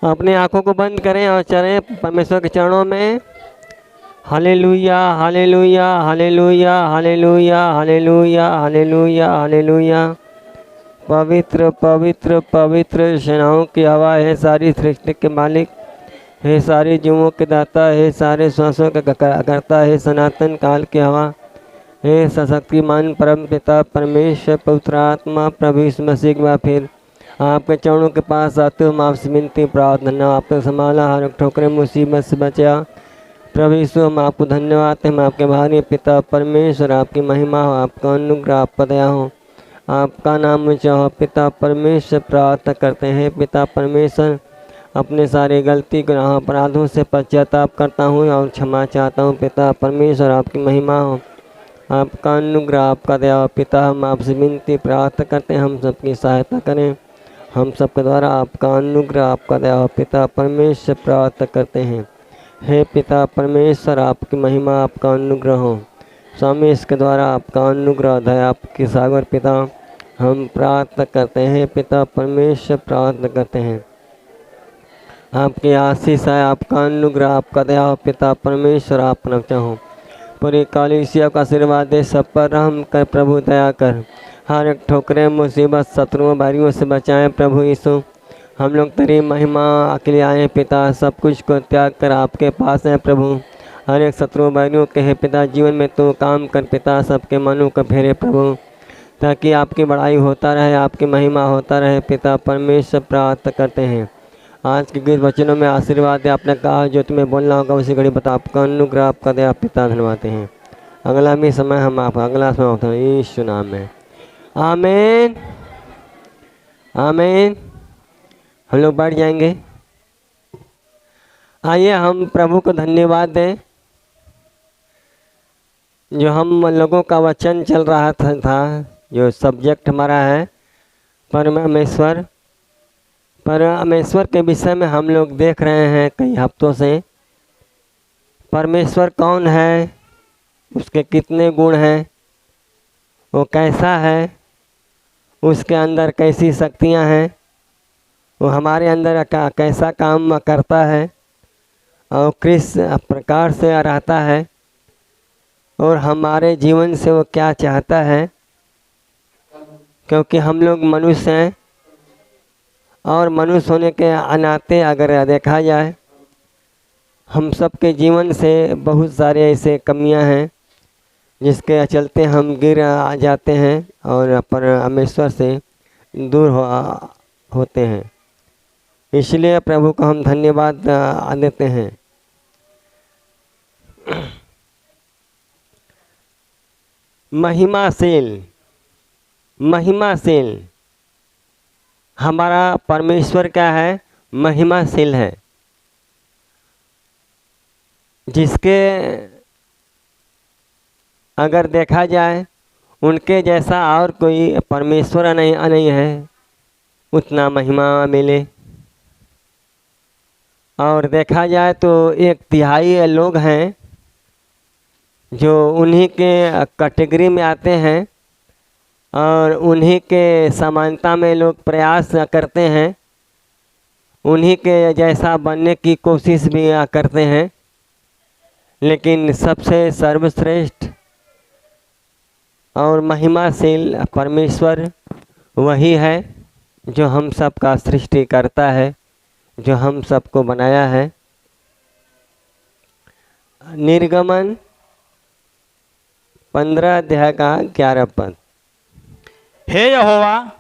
अपनी आंखों को बंद करें और चलें परमेश्वर के चरणों में। Hallelujah hallelujah hallelujah hallelujah hallelujah hallelujah hallelujah. पवित्र पवित्र पवित्र सेनाओं की हवा है सारी सृष्टि के मालिक, हे सारे जीवों के दाता, हे सारे श्वासों का करता, हे सनातन काल की हवा, हे सशक्तिमान परम पिता परमेश्वर पवित्र आत्मा प्रभु यीशु मसीह में फिर आपके चरणों के पास आते हो। हम आपसे विनती प्रार्थना आपने संभाला, हर ठोकरे मुसीबत से बचा। प्रभु यीशु हम आपको धन्यवाद हैं, हम आपके भारी पिता परमेश्वर, आपकी महिमा हो, आपका अनुग्रह, आपका दया हो, आपका नाम ऊंचा हो। पिता परमेश्वर प्रार्थना करते हैं, पिता परमेश्वर अपने सारे गलती गुनाह अपराधों से पश्चाताप करता हूँ और क्षमा चाहता हूँ। पिता परमेश्वर आपकी महिमा हो, आपका अनुग्रह, आपका दया हो। पिता हम आपसे विनती प्रार्थना करते हैं, हम सबकी सहायता करें, हम सबके द्वारा आपका अनुग्रह, आपका दया हो। पिता परमेश्वर प्रार्थना करते हैं, हे पिता परमेश्वर आपकी महिमा, आपका अनुग्रह हो। स्वामी इसके द्वारा आपका अनुग्रह दया आपके सागर पिता हम प्रार्थना करते हैं। पिता परमेश्वर प्रार्थना करते हैं, आपकी आशीष है, आपका अनुग्रह, आपका दया हो। पिता परमेश्वर आप नवचा हो, पूरी कलीसिया का आशीर्वाद दे, सब पर रहम कर प्रभु, दया कर। हर एक ठोकरे मुसीबत शत्रुओं बैरियों से बचाएं प्रभु यीशु। हम लोग तेरी महिमा के लिए आए पिता, सब कुछ को त्याग कर आपके पास है प्रभु। हर एक शत्रुओं बैरियों के है पिता, जीवन में तो काम कर पिता, सबके मनों को फेरे प्रभु, ताकि आपकी बड़ाई होता रहे, आपकी महिमा होता रहे। पिता परमेश्वर प्रार्थना करते हैं, आज के गीत वचनों में आशीर्वाद है। आपने कहा जो तुम्हें बोलना होगा उसी घड़ी बता, आपका अनुग्रह, आपका दया पिता धन्यवाद हैं। अगला भी समय हम आप अगला समय होता है यीशु नाम में, आमीन आमीन। हम लोग बैठ जाएंगे। आइए हम प्रभु को धन्यवाद दें, जो हम लोगों का वचन चल रहा था जो सब्जेक्ट हमारा है परमेश्वर। परमेश्वर के विषय में हम लोग देख रहे हैं कई हफ्तों से, परमेश्वर कौन है, उसके कितने गुण हैं, वो कैसा है, उसके अंदर कैसी शक्तियां हैं, वो हमारे अंदर कैसा काम करता है और किस प्रकार से रहता है, और हमारे जीवन से वो क्या चाहता है। क्योंकि हम लोग मनुष्य हैं और मनुष्य होने के नाते अगर देखा जाए, हम सबके जीवन से बहुत सारे ऐसे कमियां हैं जिसके चलते हम गिर जाते हैं और परमेश्वर से दूर होते हैं। इसलिए प्रभु को हम धन्यवाद देते हैं। महिमाशील महिमाशील हमारा परमेश्वर क्या है, महिमाशील है, जिसके अगर देखा जाए उनके जैसा और कोई परमेश्वर नहीं है उतना महिमा मिले। और देखा जाए तो 1/3 लोग हैं जो उन्हीं के कैटेगरी में आते हैं और उन्हीं के समानता में लोग प्रयास करते हैं, उन्हीं के जैसा बनने की कोशिश भी करते हैं। लेकिन सबसे सर्वश्रेष्ठ और महिमाशील परमेश्वर वही है जो हम सब का सृष्टि करता है, जो हम सबको बनाया है। निर्गमन 15 अध्याय का 11 पद। हे यहोवा,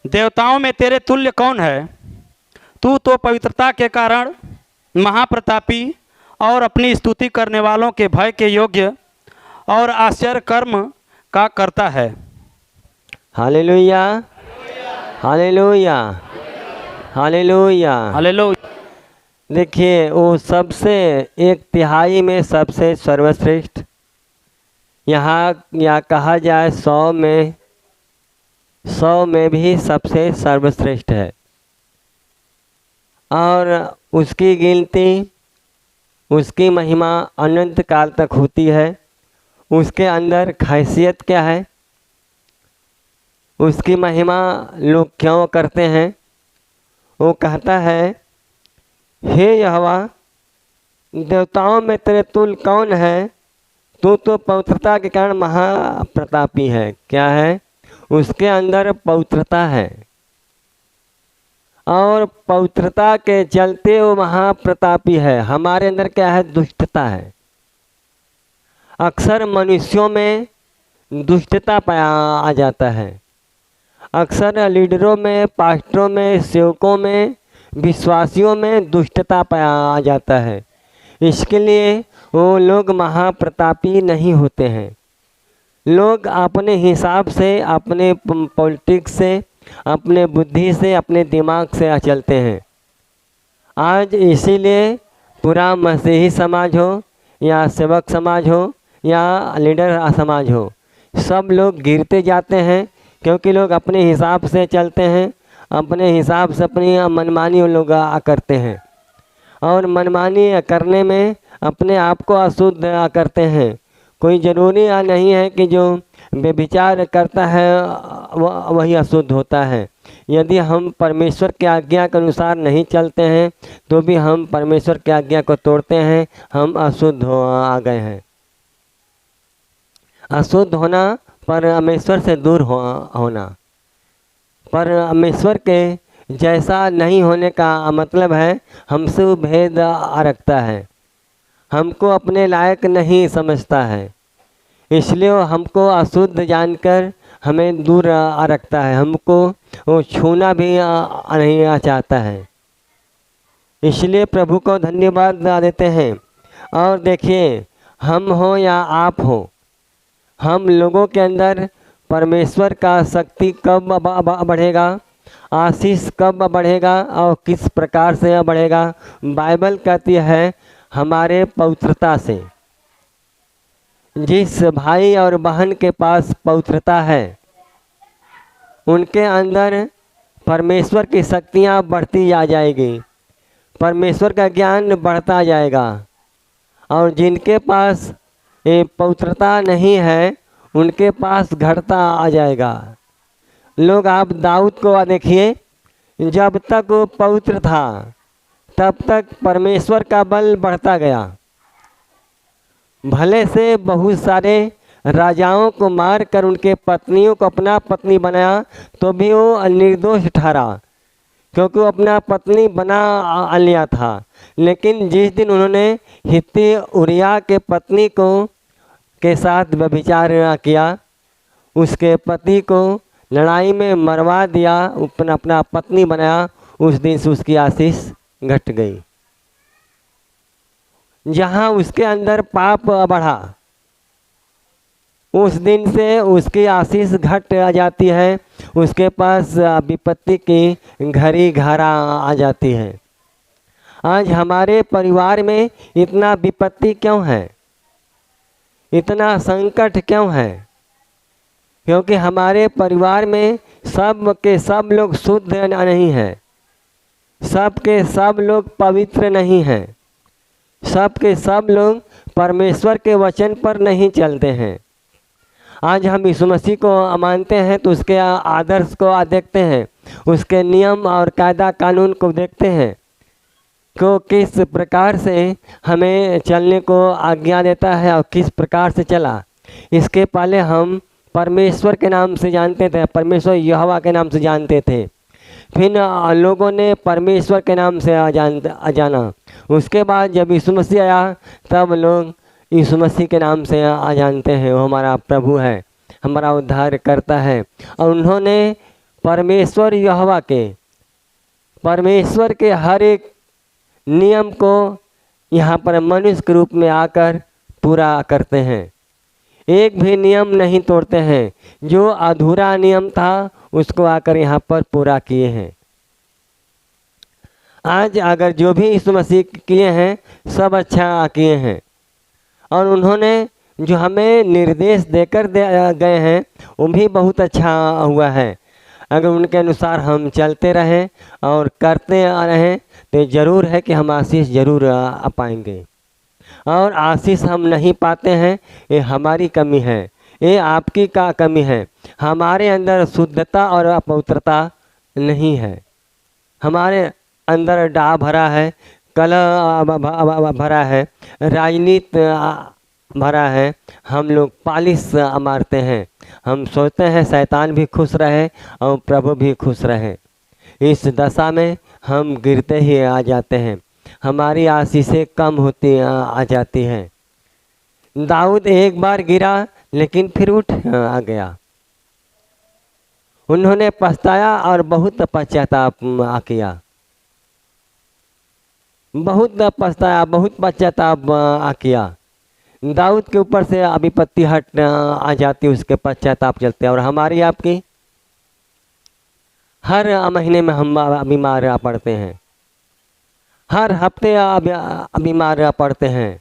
देवताओं में तेरे तुल्य कौन है? तू तो पवित्रता के कारण महाप्रतापी और अपनी स्तुति करने वालों के भय के योग्य और आश्चर्य कर्म का करता है। Hallelujah hallelujah hallelujah hallelujah. देखिए, वो सबसे 1/3 में सबसे सर्वश्रेष्ठ, यहाँ कहा जाए 100 में भी सबसे सर्वश्रेष्ठ है। और उसकी गिनती, उसकी महिमा अनंत काल तक होती है। उसके अंदर खासियत क्या है, उसकी महिमा लोग क्यों करते हैं, वो कहता है, हे यहोवा, देवताओं में तेरे तुल्य कौन है? तू तो पवित्रता के कारण महाप्रतापी है। क्या है? उसके अंदर पवित्रता है और पवित्रता के चलते वो महाप्रतापी है। हमारे अंदर क्या है? दुष्टता है। अक्सर मनुष्यों में दुष्टता पाया आ जाता है। अक्सर लीडरों में, पास्टरों में, सेवकों में, विश्वासियों में दुष्टता पाया आ जाता है। इसके लिए वो लोग महाप्रतापी नहीं होते हैं। लोग अपने हिसाब से, अपने पॉलिटिक्स से, अपने बुद्धि से, अपने दिमाग से चलते हैं। आज इसीलिए पूरा मसीही समाज हो या सेवक समाज हो या लीडर समाज हो, सब लोग गिरते जाते हैं, क्योंकि लोग अपने हिसाब से चलते हैं, अपने हिसाब से अपनी मनमानी लोग करते हैं और मनमानी करने में अपने आप को अशुद्ध करते हैं। कोई ज़रूरी नहीं है कि जो व्यभिचार करता है वही अशुद्ध होता है। यदि हम परमेश्वर की आज्ञा के अनुसार नहीं चलते हैं तो भी हम परमेश्वर की आज्ञा को तोड़ते हैं, हम अशुद्ध आ गए हैं। अशुद्ध होना परमेश्वर से दूर होना, परमेश्वर के जैसा नहीं होने का मतलब है हमसे वो भेद रखता है, हमको अपने लायक नहीं समझता है, इसलिए वो हमको अशुद्ध जानकर हमें दूर रखता है, हमको वो छूना भी नहीं चाहता है। इसलिए प्रभु को धन्यवाद देते हैं। और देखिए, हम हो या आप हो, हम लोगों के अंदर परमेश्वर का शक्ति कब बढ़ेगा, आशीष कब बढ़ेगा और किस प्रकार से बढ़ेगा? बाइबल कहती है हमारे पवित्रता से। जिस भाई और बहन के पास पवित्रता है उनके अंदर परमेश्वर की शक्तियाँ बढ़ती आ जाएगी, परमेश्वर का ज्ञान बढ़ता जाएगा। और जिनके पास ये पवित्रता नहीं है उनके पास घटता आ जाएगा। लोग, आप दाऊद को देखिए, जब तक वो पवित्र था तब तक परमेश्वर का बल बढ़ता गया। भले से बहुत सारे राजाओं को मार कर उनके पत्नियों को अपना पत्नी बनाया तो भी वो निर्दोष ठहरा, क्योंकि वो अपना पत्नी बना लिया था। लेकिन जिस दिन उन्होंने हित्ती उरिया के पत्नी को के साथ व्यभिचार किया, उसके पति को लड़ाई में मरवा दिया, अपना पत्नी बनाया, उस दिन से उसकी आशीष घट गई। जहाँ उसके अंदर पाप बढ़ा उस दिन से उसकी आशीष घट आ जाती है, उसके पास विपत्ति की घड़ी घरा आ जाती है। आज हमारे परिवार में इतना विपत्ति क्यों है, इतना संकट क्यों है? क्योंकि हमारे परिवार में सब के सब लोग शुद्ध नहीं हैं, सब के सब लोग पवित्र नहीं हैं, सब के सब लोग परमेश्वर के वचन पर नहीं चलते हैं। आज हम यीशु मसीह को मानते हैं तो उसके आदर्श को देखते हैं, उसके नियम और कायदा कानून को देखते हैं को किस प्रकार से हमें चलने को आज्ञा देता है और किस प्रकार से चला। इसके पहले हम परमेश्वर के नाम से जानते थे, परमेश्वर यहोवा के नाम से जानते थे, फिर लोगों ने परमेश्वर के नाम से जाना। उसके बाद जब यीशु मसीह आया तब लोग यीशु मसीह के नाम से जानते हैं, वो हमारा प्रभु है, हमारा उद्धार करता है। और उन्होंने परमेश्वर यहोवा के, परमेश्वर के हर एक नियम को यहाँ पर मनुष्य के रूप में आकर पूरा करते हैं, एक भी नियम नहीं तोड़ते हैं। जो अधूरा नियम था उसको आकर यहाँ पर पूरा किए हैं। आज अगर जो भी यीशु मसीह किए हैं सब अच्छा किए हैं, और उन्होंने जो हमें निर्देश देकर गए हैं वो भी बहुत अच्छा हुआ है। अगर उनके अनुसार हम चलते रहें और करते आ रहें तो ज़रूर है कि हम आशीष ज़रूर पाएंगे। और आशीष हम नहीं पाते हैं, ये हमारी कमी है, ये आपकी का कमी है। हमारे अंदर शुद्धता और अपवित्रता नहीं है। हमारे अंदर डाह भरा है, कलह भरा है, राजनीति भरा है। हम लोग पालिश मारते हैं। हम सोचते हैं शैतान भी खुश रहे और प्रभु भी खुश रहे। इस दशा में हम गिरते ही आ जाते हैं, हमारी आशीषें कम होती आ जाती हैं। दाऊद एक बार गिरा लेकिन फिर उठ आ गया। उन्होंने पछताया और बहुत पश्चाताप किया, बहुत पछताया, बहुत पश्चाताप किया। दाऊद के ऊपर से विपत्ति हट आ जाती, उसके पश्चाताप चलते। और हमारी आपकी हर महीने में हम बीमार पड़ते हैं, हर हफ्ते बीमार पड़ते हैं।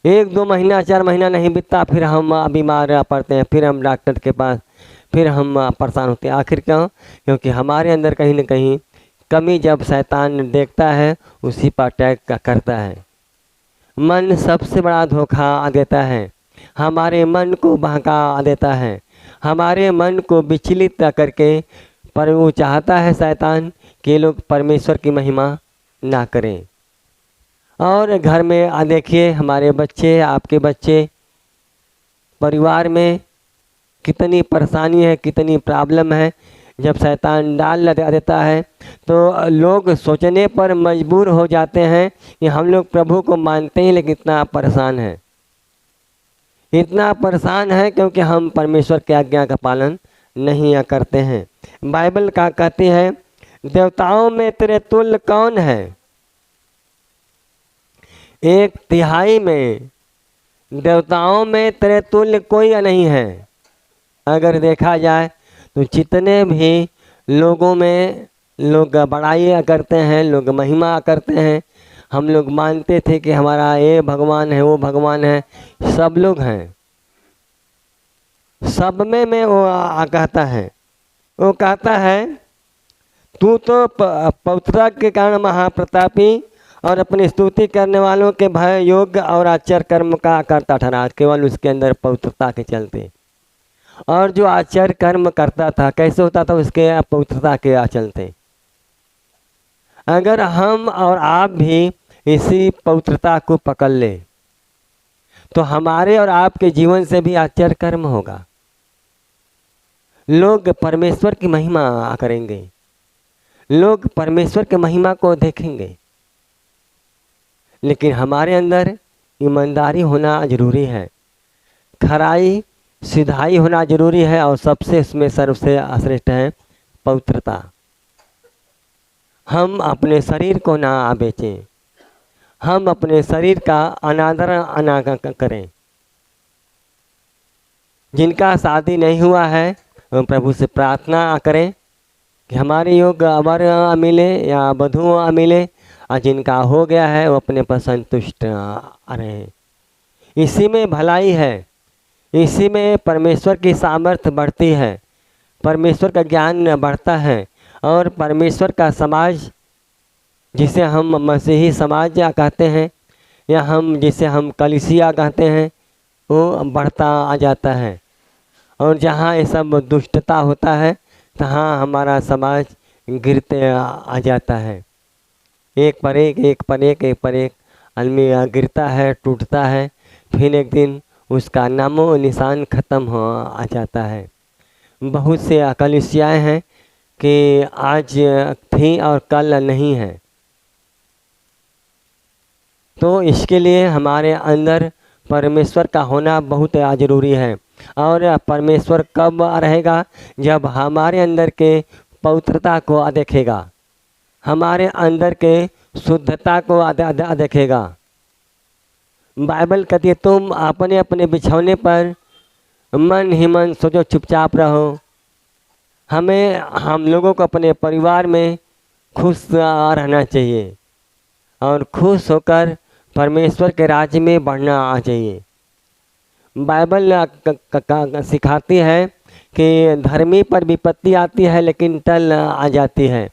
1-2 महीना 4 महीना नहीं बीतता, फिर हम बीमार पड़ते हैं, फिर हम डॉक्टर के पास, फिर हम परेशान होते हैं। आखिर क्यों? क्योंकि हमारे अंदर कहीं न कहीं कमी जब शैतान देखता है उसी पर अटैक करता है। मन सबसे बड़ा धोखा देता है, हमारे मन को बहका देता है, हमारे मन को विचलित करके। पर वो चाहता है शैतान कि लोग परमेश्वर की महिमा ना करें। और घर में देखिए, हमारे बच्चे, आपके बच्चे, परिवार में कितनी परेशानी है, कितनी प्रॉब्लम है। जब शैतान डाल देता है तो लोग सोचने पर मजबूर हो जाते हैं कि हम लोग प्रभु को मानते हैं लेकिन इतना परेशान है, इतना परेशान है क्योंकि हम परमेश्वर की आज्ञा का पालन नहीं करते हैं। बाइबल का कहती है, देवताओं में तेरे तुल्य कौन है? 1/3 में देवताओं में तेरे तुल्य कोई नहीं है। अगर देखा जाए तो जितने भी लोगों में लोग बड़ाई करते हैं, लोग महिमा करते हैं, हम लोग मानते थे कि हमारा ये भगवान है, वो भगवान है, सब लोग हैं, सब में वो कहता है, वो कहता है तू तो पवित्रता के कारण महाप्रतापी और अपनी स्तुति करने वालों के भय योग्य और आश्चर्य कर्म का करता ठहरा। केवल उसके अंदर पवित्रता के चलते। और जो आश्चर्य कर्म करता था कैसे होता था? उसके पवित्रता के चलते। अगर हम और आप भी इसी पवित्रता को पकड़ ले तो हमारे और आपके जीवन से भी आश्चर्य कर्म होगा। लोग परमेश्वर की महिमा करेंगे, लोग परमेश्वर की महिमा को देखेंगे। लेकिन हमारे अंदर ईमानदारी होना जरूरी है, खराई सिधाई होना जरूरी है, और सबसे इसमें सबसे श्रेष्ठ है पवित्रता। हम अपने शरीर को ना बेचें, हम अपने शरीर का अनादर करें। जिनका शादी नहीं हुआ है प्रभु से प्रार्थना करें कि हमारे योग्य अवर मिले या वधु मिले, और जिनका हो गया है वो अपने पर संतुष्ट रहे। इसी में भलाई है, इसी में परमेश्वर की सामर्थ्य बढ़ती है, परमेश्वर का ज्ञान बढ़ता है, और परमेश्वर का समाज जिसे हम मसीही समाज कहते हैं या हम जिसे हम कलीसिया कहते हैं वो बढ़ता आ जाता है। और जहाँ ये सब दुष्टता होता है तहाँ हमारा समाज गिरते आ जाता है। एक पर एक आदमी गिरता है, टूटता है, फिर एक दिन उसका नामो निशान ख़त्म हो आ जाता है। बहुत से कलीसियाएँ हैं कि आज थी और कल नहीं है। तो इसके लिए हमारे अंदर परमेश्वर का होना बहुत ज़रूरी है। और परमेश्वर कब रहेगा? जब हमारे अंदर के पवित्रता को देखेगा, हमारे अंदर के शुद्धता को देखेगा। बाइबल कहती है तुम अपने अपने बिछौने पर मन ही मन सोचो, चुपचाप रहो। हम लोगों को अपने परिवार में खुश रहना चाहिए और खुश होकर परमेश्वर के राज्य में बढ़ना चाहिए। बाइबल सिखाती है कि धर्मी पर विपत्ति आती है लेकिन टल आ जाती है,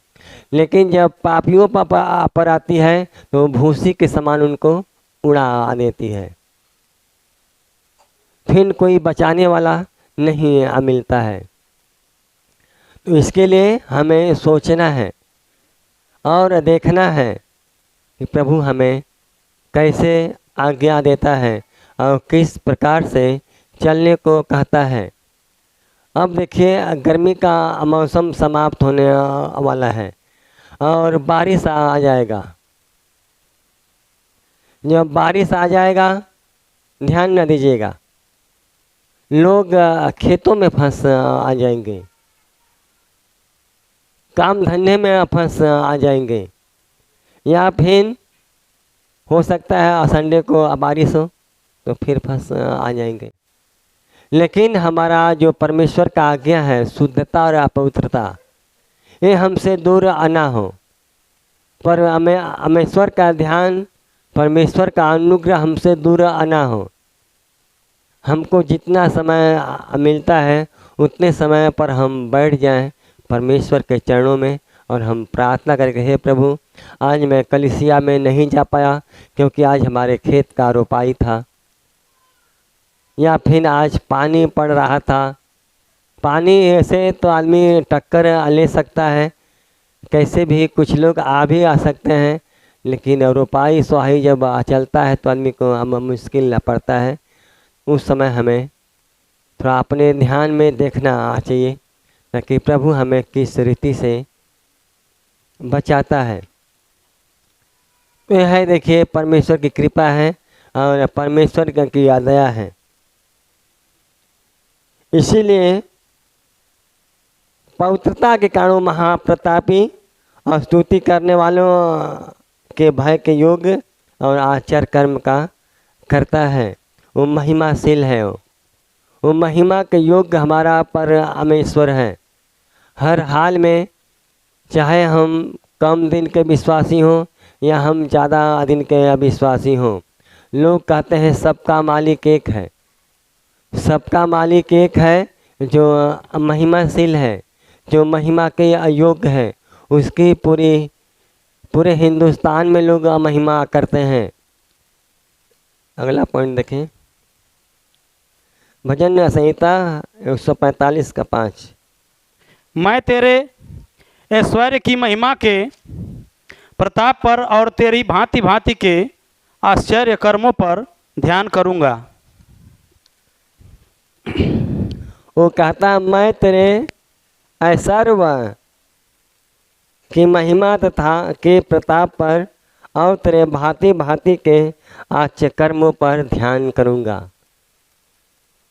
लेकिन जब पापियों पर आती है तो भूसी के समान उनको उड़ा देती है, फिर कोई बचाने वाला नहीं मिलता है। तो इसके लिए हमें सोचना है और देखना है कि प्रभु हमें कैसे आज्ञा देता है और किस प्रकार से चलने को कहता है। अब देखिए गर्मी का मौसम समाप्त होने वाला है और बारिश आ जाएगा। जब बारिश आ जाएगा ध्यान न दीजिएगा, लोग खेतों में फंस आ जाएंगे, काम धंधे में फंस आ जाएंगे, या फिर हो सकता है संडे को बारिश हो तो फिर फंस आ जाएंगे। लेकिन हमारा जो परमेश्वर का आज्ञा है शुद्धता और अपवित्रता, ये हमसे दूर आना हो। पर हमें परमेश्वर का ध्यान, परमेश्वर का अनुग्रह हमसे दूर आना हो। हमको जितना समय मिलता है उतने समय पर हम बैठ जाएं परमेश्वर के चरणों में और हम प्रार्थना करके, हे प्रभु आज मैं कलीसिया में नहीं जा पाया क्योंकि आज हमारे खेत का रोपाई था, या फिर आज पानी पड़ रहा था। पानी ऐसे तो आदमी टक्कर ले सकता है, कैसे भी कुछ लोग आ भी आ सकते हैं, लेकिन रोपाई सुहाई जब चलता है तो आदमी को मुश्किल पड़ता है। उस समय हमें थोड़ा अपने ध्यान में देखना चाहिए ताकि प्रभु हमें किस रीति से बचाता है। तो यह देखिए परमेश्वर की कृपा है और परमेश्वर की दया है। इसीलिए पवित्रता के कारण महाप्रतापी और स्तुति करने वालों के भय के योग्य और आचार कर्म का करता है। वो महिमाशील है, वो महिमा के योग्य हमारा परमेश्वर है। हर हाल में, चाहे हम कम दिन के विश्वासी हों या हम ज़्यादा दिन के अविश्वासी हों, लोग कहते हैं सबका मालिक एक है। सबका मालिक एक है जो महिमाशील है, जो महिमा के अयोग्य है, उसकी पूरे हिंदुस्तान में लोग महिमा करते हैं। अगला पॉइंट देखें, भजन संहिता 145 का 5। मैं तेरे ऐश्वर्य की महिमा के प्रताप पर और तेरी भांति भांति के आश्चर्य कर्मों पर ध्यान करूँगा। वो कहता मैं तेरे ऐश्वर्य की महिमा तथा के प्रताप पर और तेरे भांति भांति के आश्चर्य कर्मों पर ध्यान करूँगा।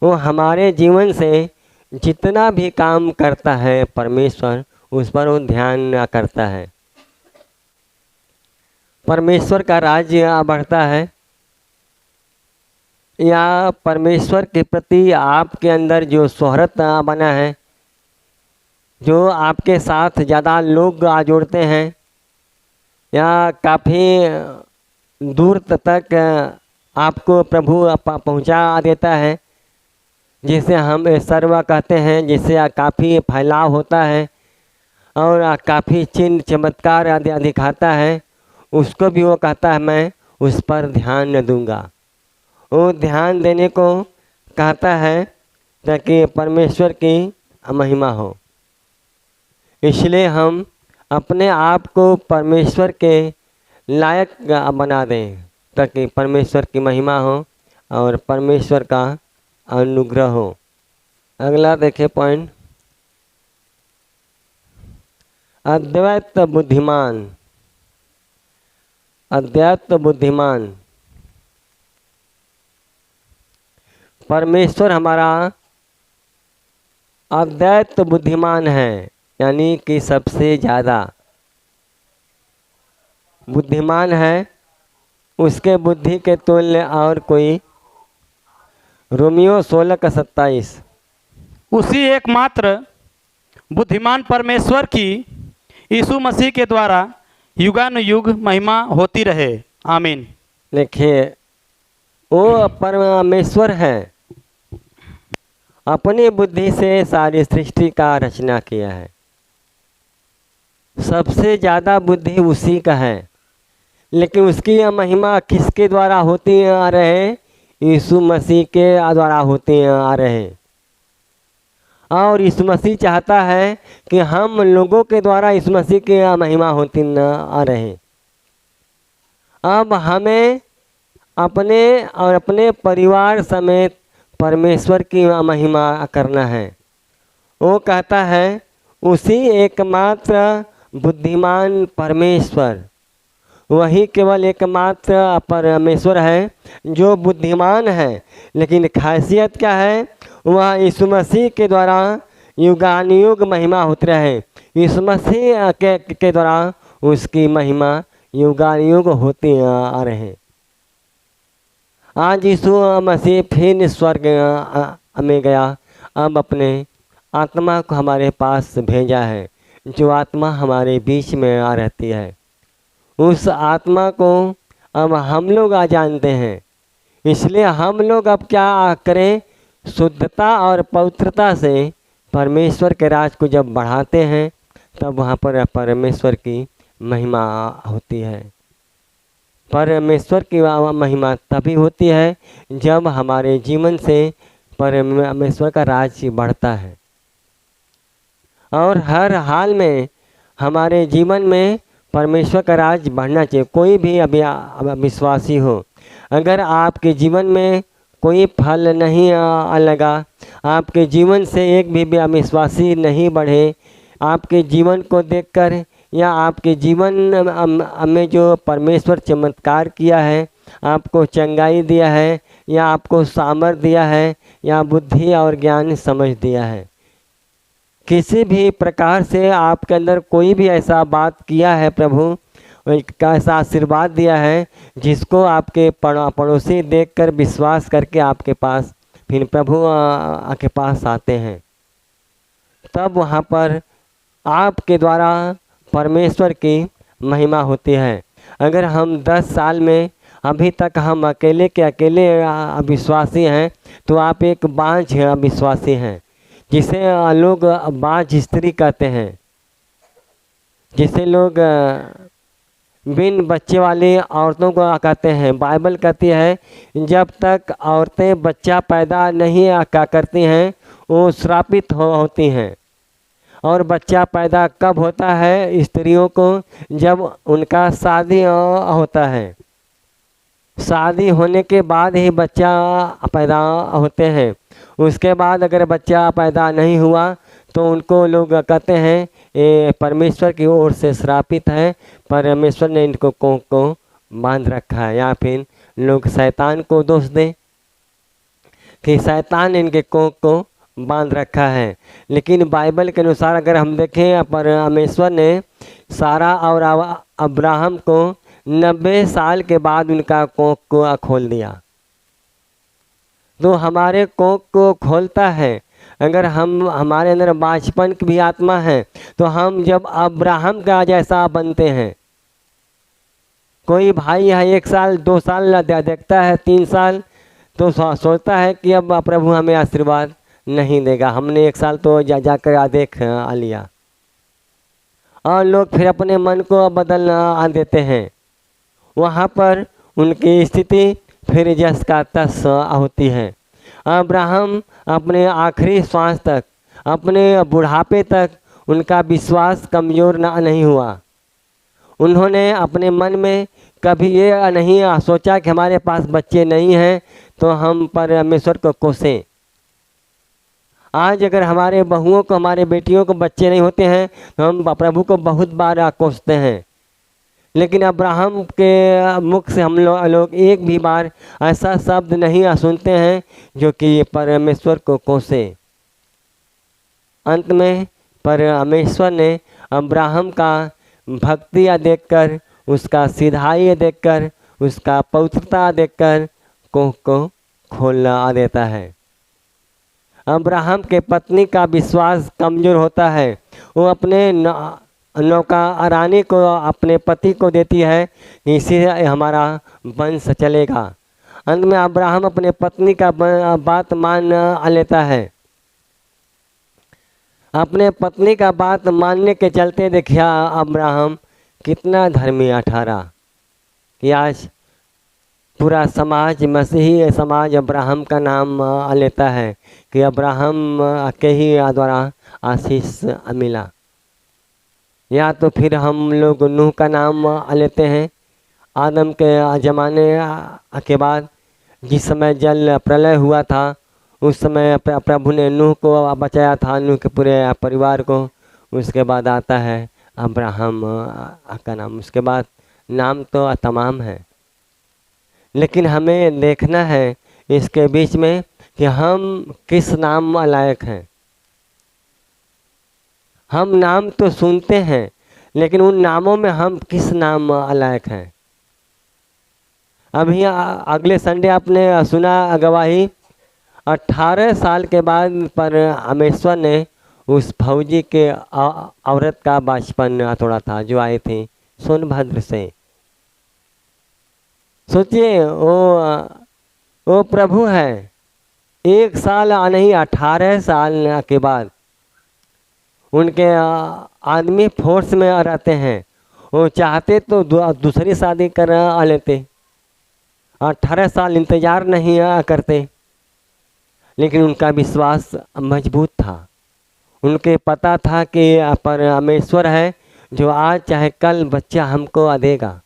वो हमारे जीवन से जितना भी काम करता है परमेश्वर, उस पर वो ध्यान करता है। परमेश्वर का राज्य बढ़ता है या परमेश्वर के प्रति आपके अंदर जो शोहरत बना है, जो आपके साथ ज़्यादा लोग जोड़ते हैं या काफ़ी दूर तक आपको प्रभु पहुंचा देता है, जिसे हम सर्व कहते हैं, जिससे काफ़ी फैलाव होता है और काफ़ी चिन्ह चमत्कार आदि दिखाता है, उसको भी वो कहता है मैं उस पर ध्यान न दूंगा। वो ध्यान देने को कहता है ताकि परमेश्वर की महिमा हो। इसलिए हम अपने आप को परमेश्वर के लायक बना दें ताकि परमेश्वर की महिमा हो और परमेश्वर का अनुग्रह हो। अगला देखें पॉइंट, अद्वैत बुद्धिमान। अद्वैत बुद्धिमान, परमेश्वर हमारा अद्वैत बुद्धिमान है, यानी कि सबसे ज़्यादा बुद्धिमान है। उसके बुद्धि के तुल्य और कोई। रोमियो 16:27। उसी एकमात्र बुद्धिमान परमेश्वर की यीशु मसीह के द्वारा युगानुयुग महिमा होती रहे, आमीन। देखिए वो परमेश्वर है, अपनी बुद्धि से सारी सृष्टि का रचना किया है। सबसे ज़्यादा बुद्धि उसी का है, लेकिन उसकी यह महिमा किसके द्वारा होती आ रहे? यीशु मसीह के द्वारा होते आ रहे। और यीशु मसीह चाहता है कि हम लोगों के द्वारा यीशु मसीह की महिमा होती न आ रहे। अब हमें अपने और अपने परिवार समेत परमेश्वर की महिमा करना है। वो कहता है उसी एकमात्र बुद्धिमान परमेश्वर, वही केवल एकमात्र परमेश्वर है जो बुद्धिमान है। लेकिन खासियत क्या है? वह यीशु मसीह के द्वारा युगानुयुग महिमा होती रहे। यीशु मसीह के द्वारा उसकी महिमा युगानुयुग होती आ रहे। आज यीशु मसीह फिर स्वर्ग में गया, अब अपने आत्मा को हमारे पास भेजा है, जो आत्मा हमारे बीच में आ रहती है। उस आत्मा को अब हम लोग जानते हैं, इसलिए हम लोग अब क्या करें? शुद्धता और पवित्रता से परमेश्वर के राज को जब बढ़ाते हैं, तब वहाँ पर परमेश्वर की महिमा होती है। परमेश्वर की महिमा तभी होती है जब हमारे जीवन से परमेश्वर का राज बढ़ता है। और हर हाल में हमारे जीवन में परमेश्वर का राज बढ़ना चाहिए। कोई भी विश्वासी हो, अगर आपके जीवन में कोई फल नहीं लगा, आपके जीवन से एक भी विश्वासी नहीं बढ़े, आपके जीवन को देखकर या आपके जीवन में जो परमेश्वर चमत्कार किया है, आपको चंगाई दिया है या आपको सामर्थ दिया है या बुद्धि और ज्ञान समझ दिया है, किसी भी प्रकार से आपके अंदर कोई भी ऐसा बात किया है, प्रभु का ऐसा आशीर्वाद दिया है जिसको आपके पड़ोसी देखकर विश्वास करके आपके पास फिर प्रभु के पास आते हैं, तब वहाँ पर आपके द्वारा परमेश्वर की महिमा होती है। अगर हम 10 साल में अभी तक हम अकेले के अकेले अविश्वासी हैं, तो आप एक बांझ अविश्वासी हैं, जिसे लोग बांझ स्त्री कहते हैं, जिसे लोग बिन बच्चे वाली औरतों को कहते हैं। बाइबल कहती है जब तक औरतें बच्चा पैदा नहीं करती हैं, वो श्रापित होती हैं। और बच्चा पैदा कब होता है? स्त्रियों को जब उनका शादी होता है, शादी होने के बाद ही बच्चा पैदा होते हैं। उसके बाद अगर बच्चा पैदा नहीं हुआ तो उनको लोग कहते हैं ये परमेश्वर की ओर से श्रापित है, परमेश्वर ने इनको कोख को बांध रखा है। या फिर लोग शैतान को दोष दें कि शैतान ने इनके कोख को बांध रखा है। लेकिन बाइबल के अनुसार अगर हम देखें, परमेश्वर ने सारा और अब्राहम को 90 साल के बाद उनका कोख को खोल दिया। तो हमारे कोख को खोलता है। अगर हम हमारे अंदर बांझपन की भी आत्मा है, तो हम जब अब्राहम का जैसा बनते हैं। कोई भाई है 1 साल 2 साल देखता है, 3 साल, तो सोचता है कि अब प्रभु हमें आशीर्वाद नहीं देगा, हमने 1 साल तो जाकर देख लिया। और लोग फिर अपने मन को बदल देते हैं। वहाँ पर उनकी स्थिति फिर जस का तस होती है। अब्राहम अपने आखिरी श्वास तक, अपने बुढ़ापे तक उनका विश्वास कमज़ोर नहीं हुआ। उन्होंने अपने मन में कभी ये नहीं सोचा कि हमारे पास बच्चे नहीं हैं तो हम परमेश्वर को कोसें। आज अगर हमारे बहुओं को, हमारे बेटियों को बच्चे नहीं होते हैं तो हम प्रभु को बहुत बार कोसते हैं। लेकिन अब्राहम के मुख से हम लोग एक भी बार ऐसा शब्द नहीं सुनते हैं जो कि परमेश्वर को कोसे। अंत में परमेश्वर ने अब्राहम का भक्ति देखकर, उसका सीधाई देखकर, उसका पवित्रता देखकर कोख को खोलना देता है। अब्राहम के पत्नी का विश्वास कमज़ोर होता है। वो अपने नौका रानी को, अपने पति को देती है, इसी हमारा वंश चलेगा। अंत में अब्राहम अपने पत्नी का बात मान लेता है। अपने पत्नी का बात मानने के चलते देखिए अब्राहम कितना धर्मी 18 कि आज पूरा समाज, मसीही समाज अब्राहम का नाम लेता है कि अब्राहम के ही द्वारा आशीष मिला। या तो फिर हम लोग नूह का नाम लेते हैं। आदम के ज़माने के बाद जिस समय जल प्रलय हुआ था, उस समय प्रभु ने नूह को बचाया था, नूह के पूरे परिवार को। उसके बाद आता है अब्राहम का नाम। उसके बाद नाम तो तमाम है, लेकिन हमें देखना है इसके बीच में कि हम किस नाम लायक हैं। हम नाम तो सुनते हैं, लेकिन उन नामों में हम किस नाम लायक हैं। अभी अगले संडे आपने सुना गवाही, 18 साल के बाद परमेश्वर ने उस फौजी के औरत का बचपन तोड़ा था, जो आई थी सोनभद्र से। सोचिए, वो प्रभु है। 1 साल नहीं, 18 साल के बाद उनके आदमी फोर्स में रहते हैं। वो चाहते तो दूसरी शादी कर लेते, 18 साल इंतज़ार नहीं करते, लेकिन उनका विश्वास मजबूत था। उनके पता था कि परमेश्वर है जो आज चाहे कल बच्चा हमको देगा।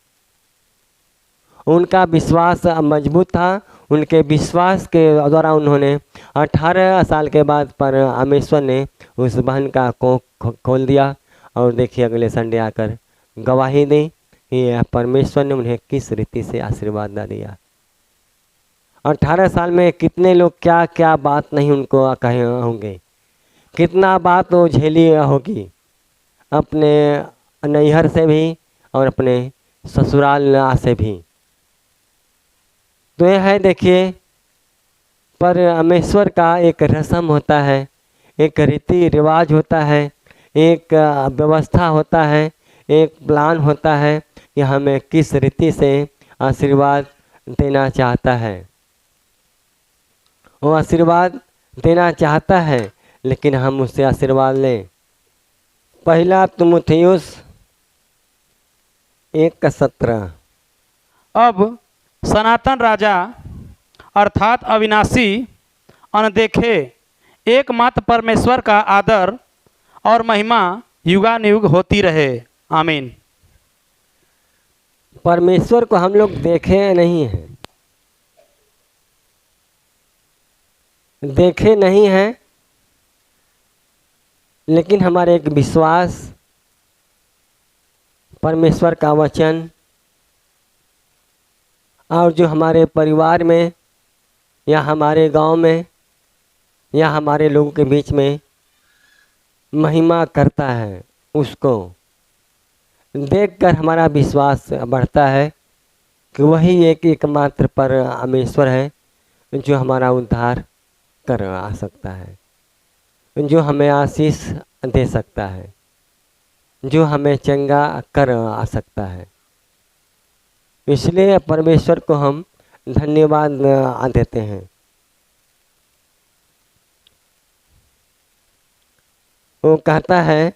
उनका विश्वास मजबूत था। उनके विश्वास के द्वारा उन्होंने 18 साल के बाद परमेश्वर ने उस बहन का कोख खोल दिया। और देखिए अगले संडे आकर गवाही दी कि परमेश्वर ने उन्हें किस रीति से आशीर्वाद दिया। 18 साल में कितने लोग क्या क्या बात नहीं उनको कहे होंगे, कितना बात वो झेली होगी, अपने नैहर से भी और अपने ससुराल से भी। तो यह है, देखिए, परमेश्वर का एक रस्म होता है, एक रीति रिवाज होता है, एक व्यवस्था होता है, एक प्लान होता है कि हमें किस रीति से आशीर्वाद देना चाहता है। वो आशीर्वाद देना चाहता है, लेकिन हम उससे आशीर्वाद लें। 1 तीमुथियुस 1:17। अब सनातन राजा अर्थात अविनाशी, अनदेखे, एकमात्र परमेश्वर का आदर और महिमा युगानुयुग होती रहे। आमीन। परमेश्वर को हम लोग देखे नहीं हैं, देखे नहीं हैं, लेकिन हमारे एक विश्वास, परमेश्वर का वचन, और जो हमारे परिवार में या हमारे गांव में या हमारे लोगों के बीच में महिमा करता है, उसको देखकर हमारा विश्वास बढ़ता है कि वही एकमात्र परमेश्वर है जो हमारा उद्धार कर आ सकता है, जो हमें आशीष दे सकता है, जो हमें चंगा कर आ सकता है। इसलिए परमेश्वर को हम धन्यवाद देते हैं। वो कहता है,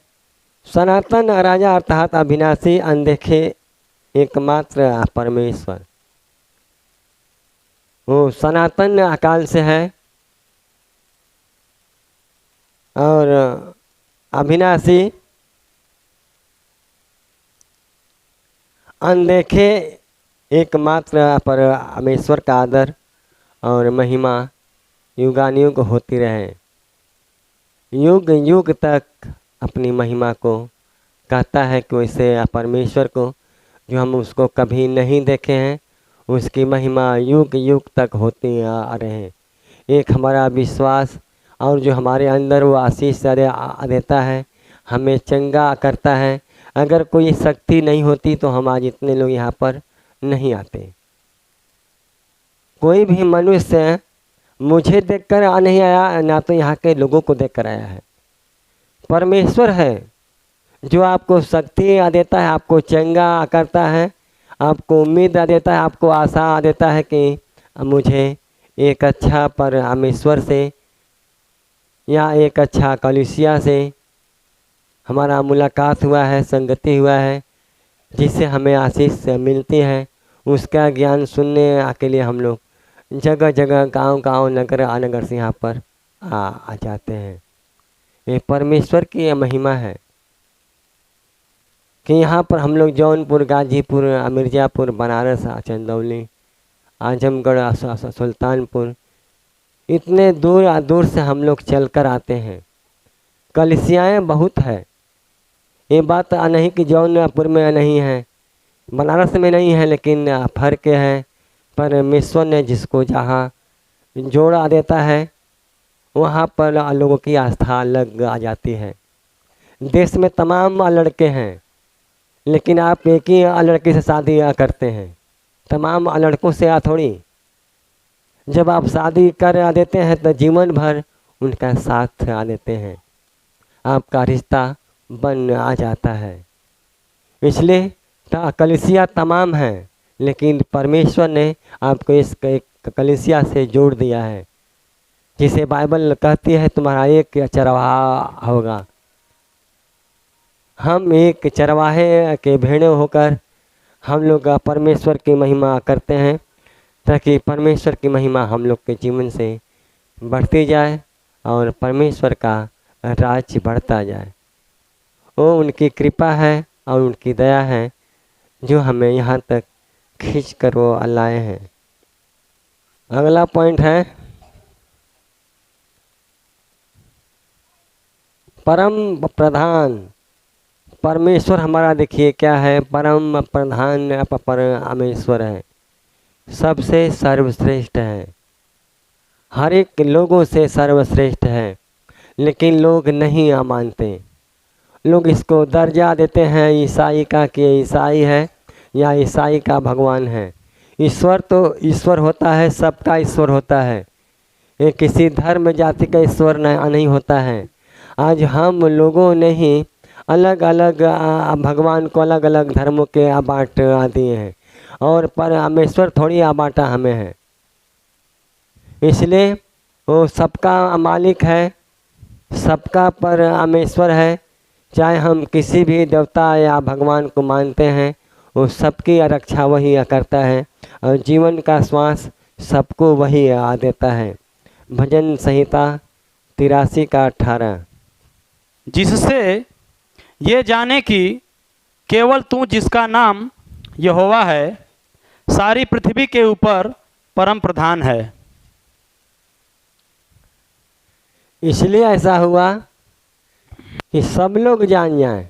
सनातन राजा अर्थात अविनाशी, अनदेखे, एकमात्र परमेश्वर। वो सनातन अकाल से है और अविनाशी, अनदेखे, एकमात्र परमेश्वर का आदर और महिमा युगानुयुग होती रहे। युग युग तक अपनी महिमा को कहता है कि वैसे परमेश्वर को जो हम उसको कभी नहीं देखे हैं, उसकी महिमा युग युग तक होती आ रहे। एक हमारा विश्वास और जो हमारे अंदर वो आशीष देता है, हमें चंगा करता है। अगर कोई शक्ति नहीं होती तो हम आज इतने लोग यहाँ पर नहीं आते। कोई भी मनुष्य मुझे देखकर नहीं आया, ना तो यहाँ के लोगों को देखकर आया है। परमेश्वर है जो आपको शक्ति देता है, आपको चंगा करता है, आपको उम्मीद देता है, आपको आशा देता है कि मुझे एक अच्छा परमेश्वर से या एक अच्छा कलीसिया से हमारा मुलाकात हुआ है, संगति हुआ है, जिससे हमें आशीष मिलती है। उसका ज्ञान सुनने के लिए हम लोग जगह जगह गांव-गांव नगर नगर से यहाँ पर आ जाते हैं। ये परमेश्वर की ये महिमा है कि यहाँ पर हम लोग जौनपुर, गाजीपुर, मिर्ज़ापुर, बनारस, चंदौली, आजमगढ़, सुल्तानपुर, इतने दूर दूर से हम लोग चलकर आते हैं। कलिसियाएँ बहुत है, ये बात नहीं कि जौनपुर में नहीं है, बनारस में नहीं है, लेकिन फ़र्क है परमेश्वर ने जिसको जहाँ जोड़ा देता है वहाँ पर लोगों की आस्था लग आ जाती है। देश में तमाम लड़के हैं, लेकिन आप एक ही लड़की से शादी करते हैं, तमाम लड़कों से थोड़ी। जब आप शादी कर देते हैं तो जीवन भर उनका साथ देते हैं, आपका रिश्ता बन आ जाता है। इसलिए कलिसिया तमाम है, लेकिन परमेश्वर ने आपको इस कलिसिया से जोड़ दिया है, जिसे बाइबल कहती है तुम्हारा एक चरवाहा होगा। हम एक चरवाहे के भेड़े होकर हम लोग परमेश्वर की महिमा करते हैं, ताकि परमेश्वर की महिमा हम लोग के जीवन से बढ़ती जाए और परमेश्वर का राज्य बढ़ता जाए। वो उनकी कृपा है और उनकी दया है जो हमें यहाँ तक खींच कर वो लाए हैं। अगला पॉइंट है परम प्रधान। परमेश्वर हमारा देखिए क्या है, परम प्रधान परमेश्वर है, सबसे सर्वश्रेष्ठ है, हर एक लोगों से सर्वश्रेष्ठ है, लेकिन लोग नहीं मानते। लोग इसको दर्जा देते हैं ईसाई का कि ईसाई है या ईसाई का भगवान है। ईश्वर तो ईश्वर होता है, सबका ईश्वर होता है, ये किसी धर्म जाति का ईश्वर नहीं होता है। आज हम लोगों ने ही अलग अलग भगवान को अलग अलग धर्मों के बांट दिए हैं, और परमेश्वर थोड़ी बांटा हमें है। इसलिए वो सबका मालिक है, सबका परमेश्वर है। चाहे हम किसी भी देवता या भगवान को मानते हैं, वो सबकी रक्षा वही करता है और जीवन का श्वास सबको वही देता है। भजन संहिता 83 का 18। जिससे ये जाने कि केवल तू जिसका नाम यहोवा है सारी पृथ्वी के ऊपर परम प्रधान है। इसलिए ऐसा हुआ कि सब लोग जान जाएं।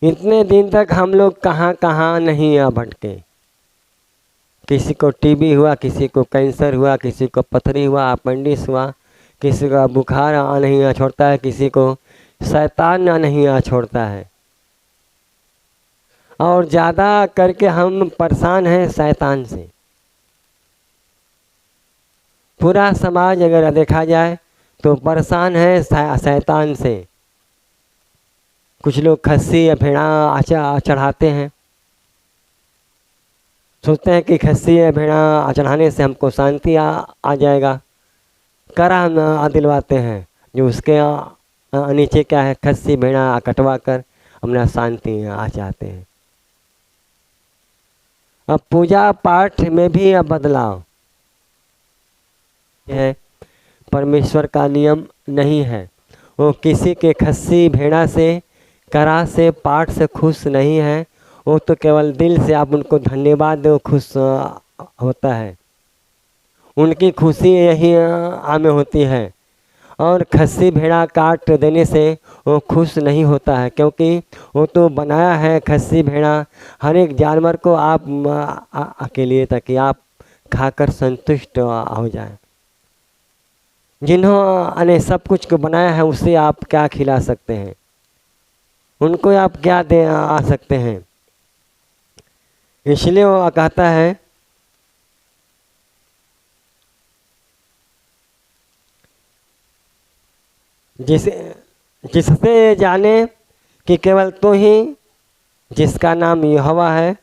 इतने दिन तक हम लोग कहाँ कहाँ नहीं भटके। किसी को टीबी हुआ, किसी को कैंसर हुआ, किसी को पथरी हुआ, अपेंडिक्स हुआ, किसी का बुखार नहीं छोड़ता है, किसी को शैतान नहीं छोड़ता है, और ज़्यादा करके हम परेशान हैं शैतान से। पूरा समाज अगर देखा जाए तो परेशान है शैतान से। कुछ लोग खस्सी या भेड़ा चढ़ाते हैं, सोचते हैं कि खस्सी या भेड़ा चढ़ाने से हमको शांति आ जाएगा, करा दिलवाते हैं, जो उसके नीचे क्या है, खस्सी भेड़ा कटवा कर अपना शांति आ जाते हैं। अब पूजा पाठ में भी अब बदलाव है, परमेश्वर का नियम नहीं है। वो किसी के खस्सी भेड़ा से, करा से, पाठ से खुश नहीं है। वो तो केवल दिल से आप उनको धन्यवाद दो, खुश होता है। उनकी खुशी यही में होती है, और खस्सी भेड़ा काट देने से वो खुश नहीं होता है, क्योंकि वो तो बनाया है खस्सी भेड़ा हर एक जानवर को आप के लिए, ताकि आप खाकर संतुष्ट हो जाए। जिन्होंने सब कुछ को बनाया है उसे आप क्या खिला सकते हैं, उनको आप क्या दे आ सकते हैं। इसलिए वो कहता है जिससे जाने कि केवल तो ही जिसका नाम यहोवा है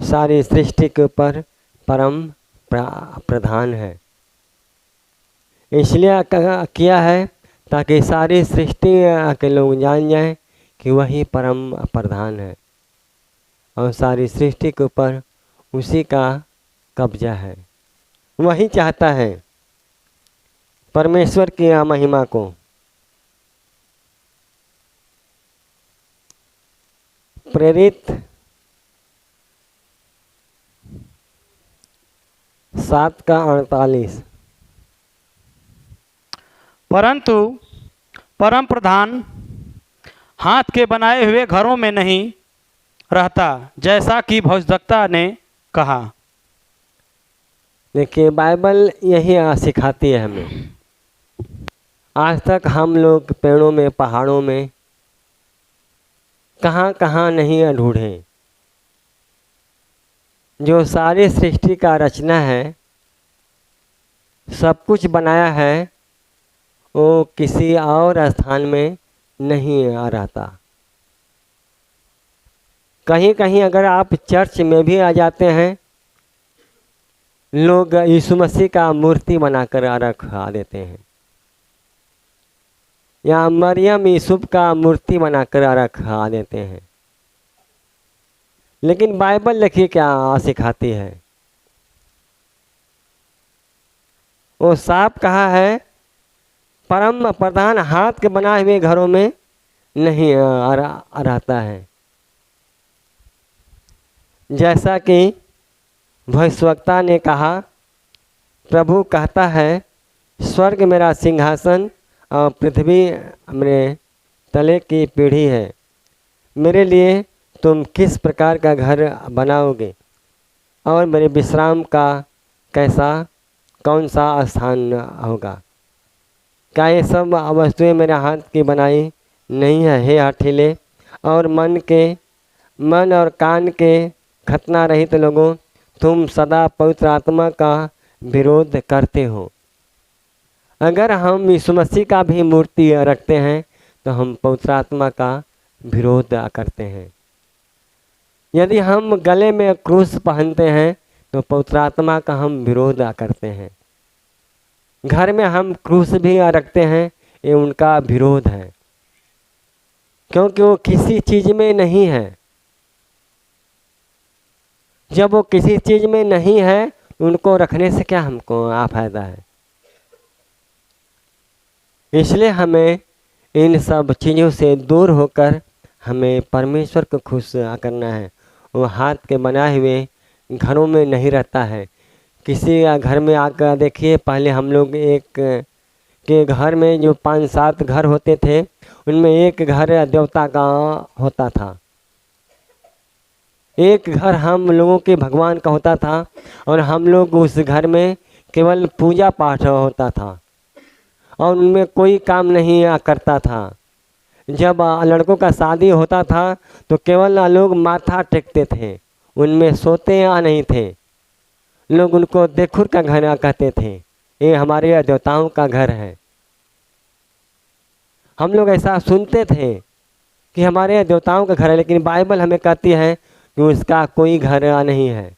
सारी सृष्टि के ऊपर परम प्रधान है। इसलिए किया है ताकि सारी सृष्टि के लोग जान जाएं कि वही परम प्रधान है। और सारी सृष्टि के ऊपर उसी का कब्जा है। वही चाहता है परमेश्वर की महिमा को। प्रेरित 7:48। परंतु परम प्रधान हाथ के बनाए हुए घरों में नहीं रहता, जैसा कि भविष्यद्वक्ता ने कहा। देखिए बाइबल यही सिखाती है हमें। आज तक हम लोग पेड़ों में, पहाड़ों में कहाँ कहाँ नहीं ढूंढे। जो सारी सृष्टि का रचना है, सब कुछ बनाया है, वो किसी और स्थान में नहीं आ रहता। कहीं कहीं अगर आप चर्च में भी आ जाते हैं, लोग यीशु मसीह का मूर्ति बनाकर रखा देते हैं, या मरियम यूसुफ का मूर्ति बनाकर रखा देते हैं। लेकिन बाइबल देखिए क्या सिखाती है। वो साफ कहा है परम प्रधान हाथ के बनाए हुए घरों में नहीं रहता है। जैसा कि भविष्यद्वक्ता ने कहा, प्रभु कहता है स्वर्ग मेरा सिंहासन और पृथ्वी मेरे तले की पीढ़ी है। मेरे लिए तुम किस प्रकार का घर बनाओगे और मेरे विश्राम का कौन सा स्थान होगा? क्या ये सब वस्तुएं मेरे हाथ की बनाई नहीं है? हे हठीले और मन और कान के खतना रहित लोगों, तुम सदा पवित्र आत्मा का विरोध करते हो। अगर हम यीशु मसीह का भी मूर्ति रखते हैं तो हम पवित्र आत्मा का विरोध करते हैं। यदि हम गले में क्रूस पहनते हैं तो पवित्र आत्मा का हम विरोध करते हैं। घर में हम क्रूस भी रखते हैं, ये उनका विरोध है, क्योंकि वो किसी चीज़ में नहीं है। जब वो किसी चीज़ में नहीं है, उनको रखने से क्या हमको फायदा है? इसलिए हमें इन सब चीज़ों से दूर होकर हमें परमेश्वर को खुश करना है। वो हाथ के बनाए हुए घरों में नहीं रहता है। किसी घर में आकर देखिए, पहले हम लोग एक के घर में जो 5-7 घर होते थे, उनमें एक घर देवता का होता था, एक घर हम लोगों के भगवान का होता था, और हम लोग उस घर में केवल पूजा पाठ होता था और उनमें कोई काम नहीं करता था। जब लड़कों का शादी होता था तो केवल लोग माथा टेकते थे, उनमें सोते नहीं थे। लोग उनको देखुर का घर कहते थे, ये हमारे देवताओं का घर है। हम लोग ऐसा सुनते थे कि हमारे देवताओं का घर है, लेकिन बाइबल हमें कहती है कि उसका कोई घर नहीं है।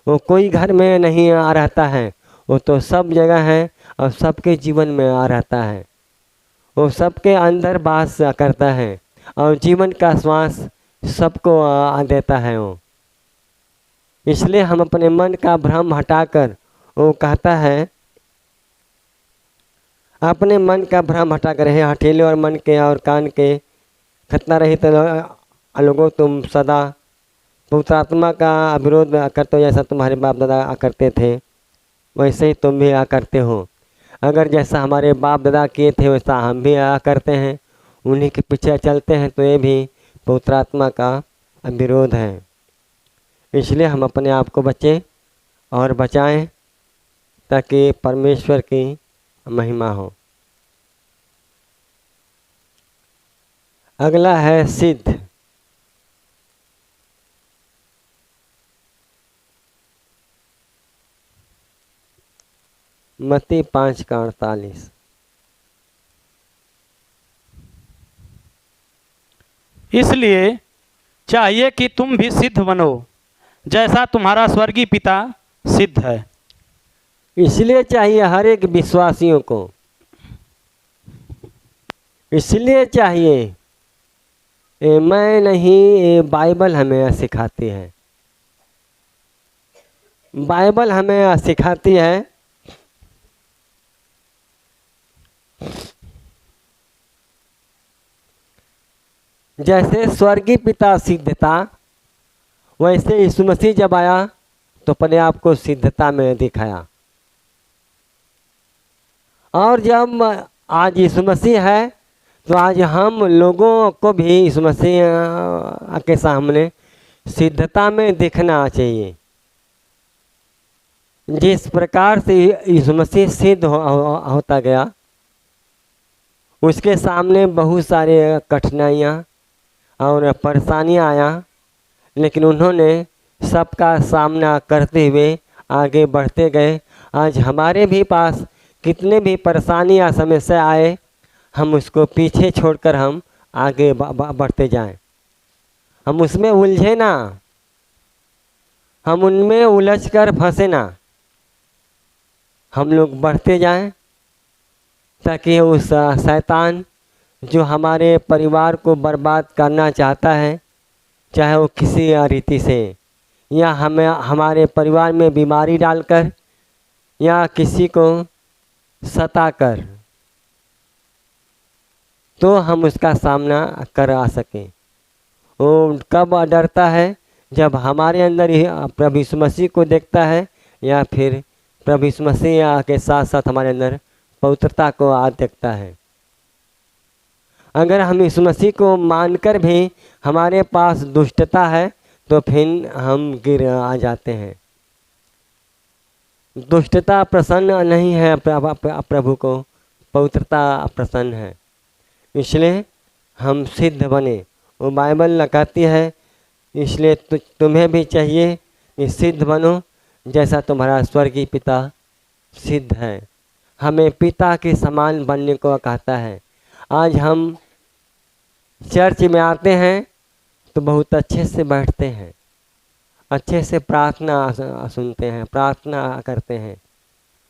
वो कोई घर में नहीं रहता है, वो तो सब जगह है और सबके जीवन में रहता है। वो सबके अंदर वास करता है और जीवन का श्वास सबको देता है वो। इसलिए हम अपने मन का भ्रम हटाकर, वो कहता है अपने मन का भ्रम हटाकर, हे हठीले और मन के और कान के खतना रहित लोगों, तुम सदा पवित्र आत्मा का विरोध करते हो। जैसा तुम्हारे बाप दादा करते थे वैसे ही तुम भी करते हो। अगर जैसा हमारे बाप दादा किए थे वैसा हम भी करते हैं, उन्हीं के पीछे चलते हैं, तो ये भी पवित्र आत्मा का विरोध है। इसलिए हम अपने आप को बचें और बचाएं ताकि परमेश्वर की महिमा हो। अगला है सिद्ध। मत्ती 5:48। इसलिए चाहिए कि तुम भी सिद्ध बनो, जैसा तुम्हारा स्वर्गीय पिता सिद्ध है। इसलिए चाहिए हर एक विश्वासियों को, इसलिए चाहिए मैं नहीं, ये बाइबल हमें सिखाती है। बाइबल हमें सिखाती है जैसे स्वर्गीय पिता सिद्धता, वैसे यीशु मसीह जब आया तो अपने आप को सिद्धता में दिखाया। और जब आज यीशु मसीह है तो आज हम लोगों को भी यीशु मसीह के सामने सिद्धता में दिखना चाहिए। जिस प्रकार से यीशु मसीह सिद्ध होता गया, उसके सामने बहुत सारे कठिनाइयाँ और परेशानियाँ आया, लेकिन उन्होंने सबका सामना करते हुए आगे बढ़ते गए। आज हमारे भी पास कितने भी परेशानी या समस्या आए, हम उसको पीछे छोड़कर हम आगे बढ़ते जाएं। हम उसमें उलझे ना, हम उनमें उलझकर फंसे ना, हम लोग बढ़ते जाएं ताकि उस शैतान जो हमारे परिवार को बर्बाद करना चाहता है, चाहे वो किसी रीति से, या हमें हमारे परिवार में बीमारी डालकर या किसी को सताकर, तो हम उसका सामना करा सकें। वो कब डरता है? जब हमारे अंदर ही प्रभु यीशु मसीह को देखता है, या फिर प्रभु यीशु मसीह के साथ साथ हमारे अंदर पवित्रता को देखता है। अगर हम यीशु मसीह को मानकर भी हमारे पास दुष्टता है तो फिर हम गिर आ जाते हैं। दुष्टता प्रसन्न नहीं है प्रभु को, पवित्रता प्रसन्न है। इसलिए हम सिद्ध बने। वो बाइबल कहती है, इसलिए तुम्हें भी चाहिए कि सिद्ध बनो जैसा तुम्हारा स्वर्गीय पिता सिद्ध है। हमें पिता के समान बनने को कहता है। आज हम चर्च में आते हैं तो बहुत अच्छे से बैठते हैं, अच्छे से प्रार्थना सुनते हैं, प्रार्थना करते हैं,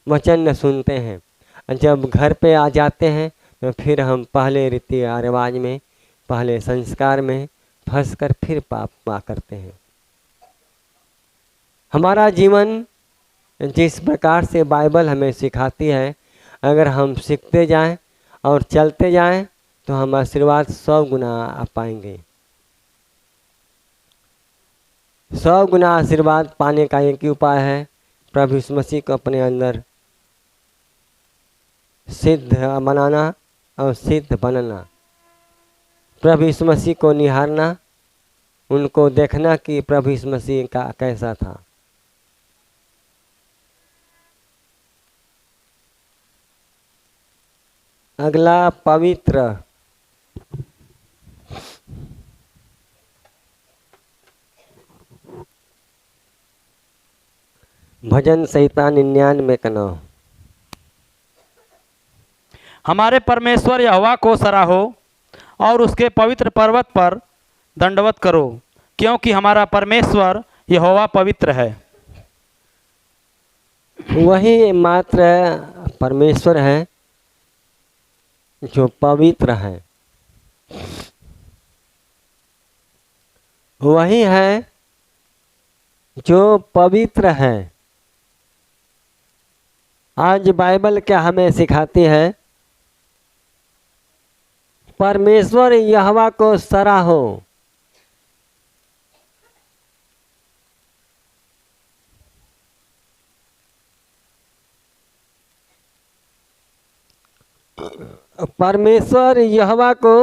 वचन सुनते हैं। जब घर पे आ जाते हैं तो फिर हम पहले रीति रिवाज में, पहले संस्कार में फंस कर फिर पाप करते हैं। हमारा जीवन जिस प्रकार से बाइबल हमें सिखाती है, अगर हम सीखते जाएं और चलते जाएं तो हम आशीर्वाद 100 गुना पाएंगे। 100 गुना आशीर्वाद पाने का एक ही उपाय है, प्रभु यीशु मसीह को अपने अंदर सिद्ध बनाना और सिद्ध बनना। प्रभु यीशु मसीह को निहारना, उनको देखना कि प्रभु यीशु मसीह का कैसा था। अगला पवित्र। भजन संहिता 99 का 9। हमारे परमेश्वर यहोवा को सराहो और उसके पवित्र पर्वत पर दंडवत करो, क्योंकि हमारा परमेश्वर यहोवा पवित्र है। वही मात्र परमेश्वर है जो पवित्र है। वही है जो पवित्र है। आज बाइबल क्या हमें सिखाती है? परमेश्वर यहोवा को सराहो। परमेश्वर यहोवा को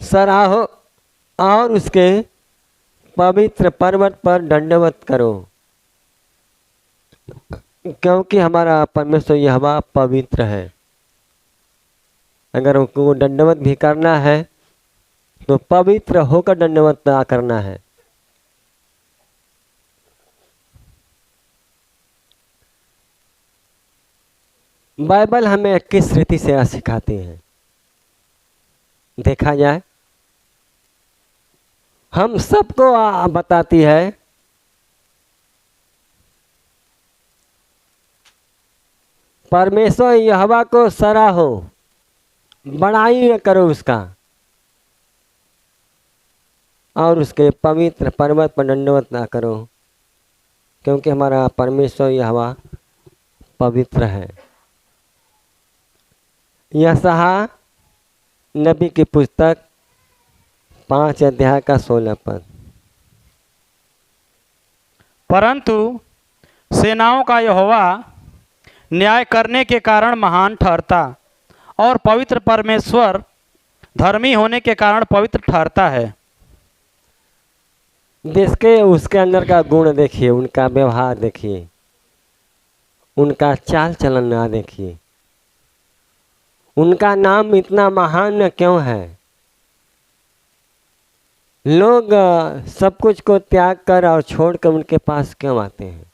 सराहो और उसके पवित्र पर्वत पर दंडवत करो, क्योंकि हमारा परमेश्वर यहोवा पवित्र है। अगर उनको दंडवत भी करना है तो पवित्र होकर दंडवत करना है। बाइबल हमें किस रीति से सिखाती है? देखा जाए, हम सबको बताती है परमेश्वर यहोवा को सराहो, बड़ाई करो उसका। और उसके पवित्र पर्वत पर दंडवत ना करो, क्योंकि हमारा परमेश्वर यहोवा पवित्र है। यशायाह नबी की पुस्तक 5 अध्याय का 16 पद। परंतु सेनाओं का यहोवा न्याय करने के कारण महान ठहरता, और पवित्र परमेश्वर धर्मी होने के कारण पवित्र ठहरता है। जिसके उसके अंदर का गुण देखिए, उनका व्यवहार देखिए, उनका चाल चलन ना देखिए, उनका नाम इतना महान क्यों है। लोग सब कुछ को त्याग कर और छोड़कर उनके पास क्यों आते हैं।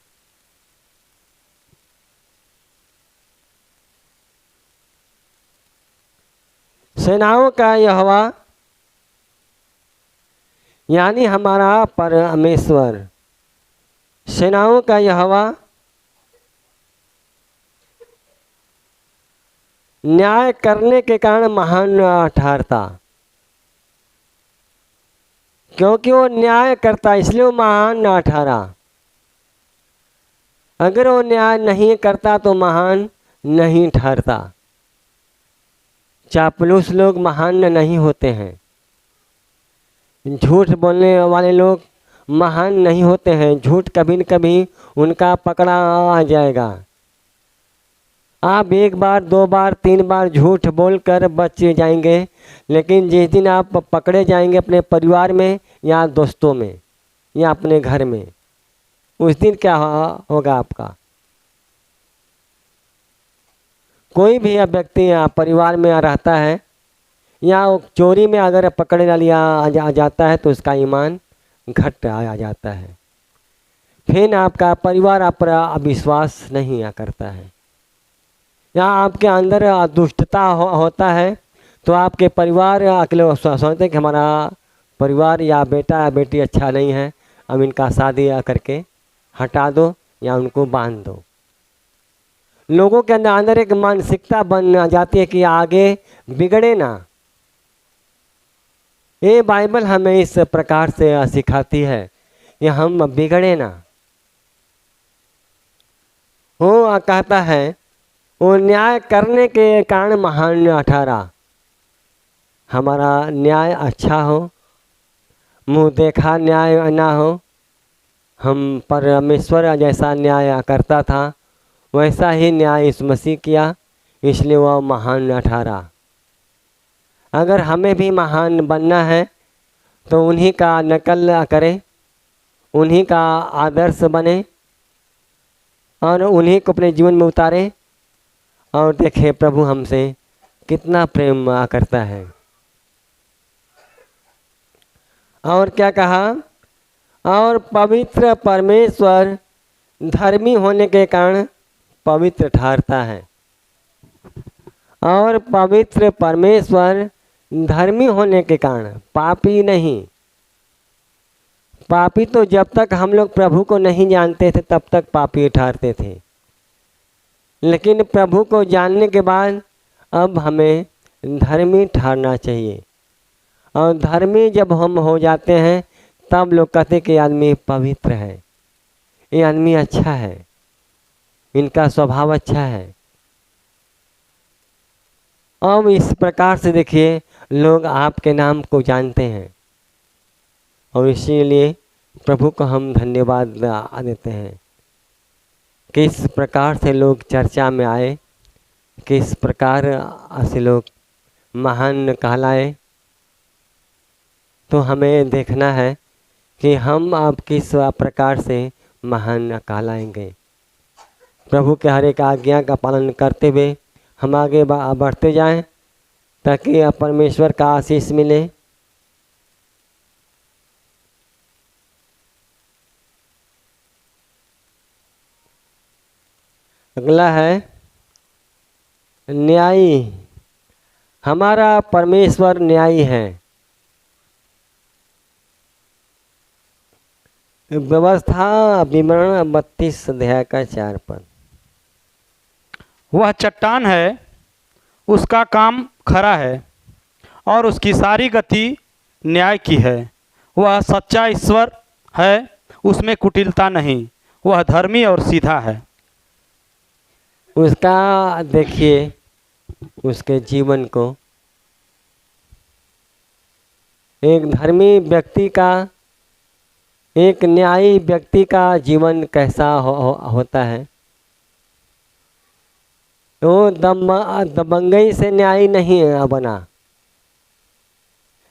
सेनाओं का यहोवा यानी हमारा परमेश्वर, सेनाओं का यहोवा न्याय करने के कारण महान ठहरता, क्योंकि वो न्याय करता इसलिए वो महान ना ठहरा। अगर वो न्याय नहीं करता तो महान नहीं ठहरता। चापलूस लोग महान नहीं होते हैं, झूठ बोलने वाले लोग महान नहीं होते हैं। झूठ कभी न कभी उनका पकड़ा आ जाएगा। आप 1 बार 2 बार 3 बार झूठ बोलकर बच जाएंगे, लेकिन जिस दिन आप पकड़े जाएंगे अपने परिवार में या दोस्तों में या अपने घर में, उस दिन क्या होगा आपका। कोई भी व्यक्ति परिवार में रहता है या चोरी में अगर पकड़ लिया आ जाता है तो उसका ईमान घट आ जाता है। फिर आपका परिवार आप पर अविश्वास नहीं करता है, या आपके अंदर दुष्टता होता है तो आपके परिवार अकेले सोचते हैं कि हमारा परिवार या बेटा या बेटी अच्छा नहीं है, अब इनका शादी करके हटा दो या उनको बांध दो। लोगों के अंदर एक मानसिकता बन जाती है कि आगे बिगड़े ना। ये बाइबल हमें इस प्रकार से सिखाती है कि हम बिगड़े ना। वो कहता है वो न्याय करने के कारण महान ठहरा। हमारा न्याय अच्छा हो, मुँह देखा न्याय ना हो। हम परमेश्वर जैसा न्याय करता था वैसा ही न्याय इस मसीह किया, इसलिए वह महान ठहरा। अगर हमें भी महान बनना है तो उन्हीं का नकल करें, उन्हीं का आदर्श बने और उन्हीं को अपने जीवन में उतारें और देखें प्रभु हमसे कितना प्रेम करता है। और क्या कहा, और पवित्र परमेश्वर धर्मी होने के कारण पवित्र ठहरता है। और पवित्र परमेश्वर धर्मी होने के कारण, पापी नहीं। पापी तो जब तक हम लोग प्रभु को नहीं जानते थे तब तक पापी ठहरते थे, लेकिन प्रभु को जानने के बाद अब हमें धर्मी ठहरना चाहिए। और धर्मी जब हम हो जाते हैं तब लोग कहते कि आदमी पवित्र है, ये आदमी अच्छा है, इनका स्वभाव अच्छा है। अब इस प्रकार से देखिए लोग आपके नाम को जानते हैं और इसीलिए प्रभु को हम धन्यवाद देते हैं। किस प्रकार से लोग चर्चा में आए, किस प्रकार ऐसे लोग महान कहलाए। तो हमें देखना है कि हम अब किस प्रकार से महान कहलाएंगे। प्रभु के हर एक आज्ञा का पालन करते हुए हम आगे बढ़ते जाएं ताकि परमेश्वर का आशीष मिले। अगला है न्यायी। हमारा परमेश्वर न्यायी है। व्यवस्था विवरण 32 अध्याय का 4 पद। वह चट्टान है, उसका काम खरा है और उसकी सारी गति न्याय की है। वह सच्चा ईश्वर है, उसमें कुटिलता नहीं, वह धर्मी और सीधा है। उसका देखिए, उसके जीवन को, एक धर्मी व्यक्ति का, एक न्यायी व्यक्ति का जीवन कैसा होता है। वो दबंगई से न्यायी नहीं बना,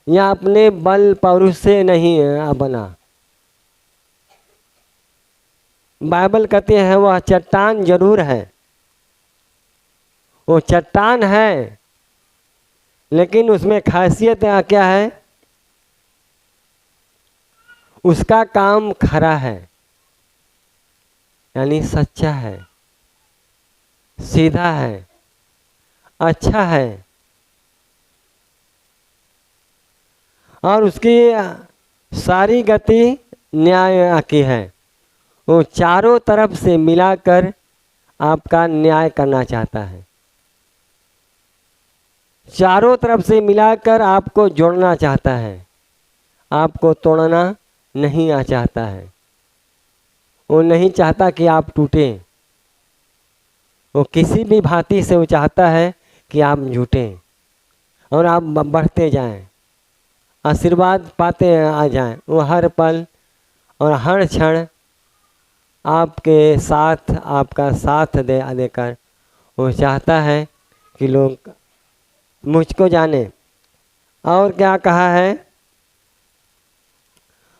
या अपने बल पौरुष से नहीं बना। बाइबल कहते हैं वह चट्टान जरूर है, वो चट्टान है, लेकिन उसमें खासियत क्या है, उसका काम खरा है, यानी सच्चा है, सीधा है, अच्छा है, और उसकी सारी गति न्याय की है। वो चारों तरफ से मिलाकर आपका न्याय करना चाहता है, चारों तरफ से मिलाकर आपको जोड़ना चाहता है, आपको तोड़ना नहीं चाहता है। वो नहीं चाहता कि आप टूटे, वो किसी भी भांति से वो चाहता है कि आप जुटें और आप बढ़ते जाएं, आशीर्वाद पाते आ जाएं। वो हर पल और हर क्षण आपके साथ, आपका साथ देकर वो चाहता है कि लोग मुझको जाने। और क्या कहा है,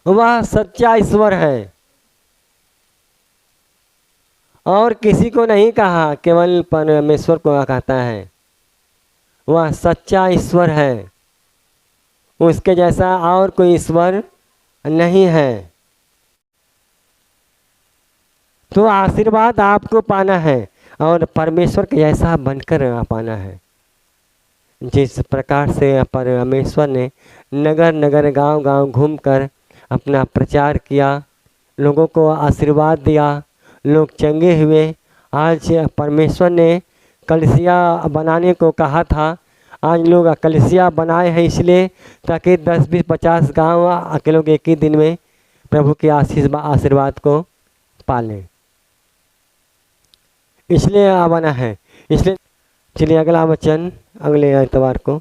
वह सच्चा ईश्वर है, और किसी को नहीं कहा, केवल परमेश्वर को कहता है। वह सच्चा ईश्वर है, उसके जैसा और कोई ईश्वर नहीं है। तो आशीर्वाद आपको पाना है और परमेश्वर के जैसा बनकर पाना है। जिस प्रकार से परमेश्वर ने नगर नगर गांव गांव घूमकर अपना प्रचार किया, लोगों को आशीर्वाद दिया, लोग चंगे हुए। आज परमेश्वर ने कलीसिया बनाने को कहा था, आज लोग कलीसिया बनाए हैं इसलिए ताकि 10, 20, 50 गाँव के लोग एक ही दिन में प्रभु के आशीर्वाद को पालें, इसलिए बना है। इसलिए चलिए अगला वचन अगले एतवार को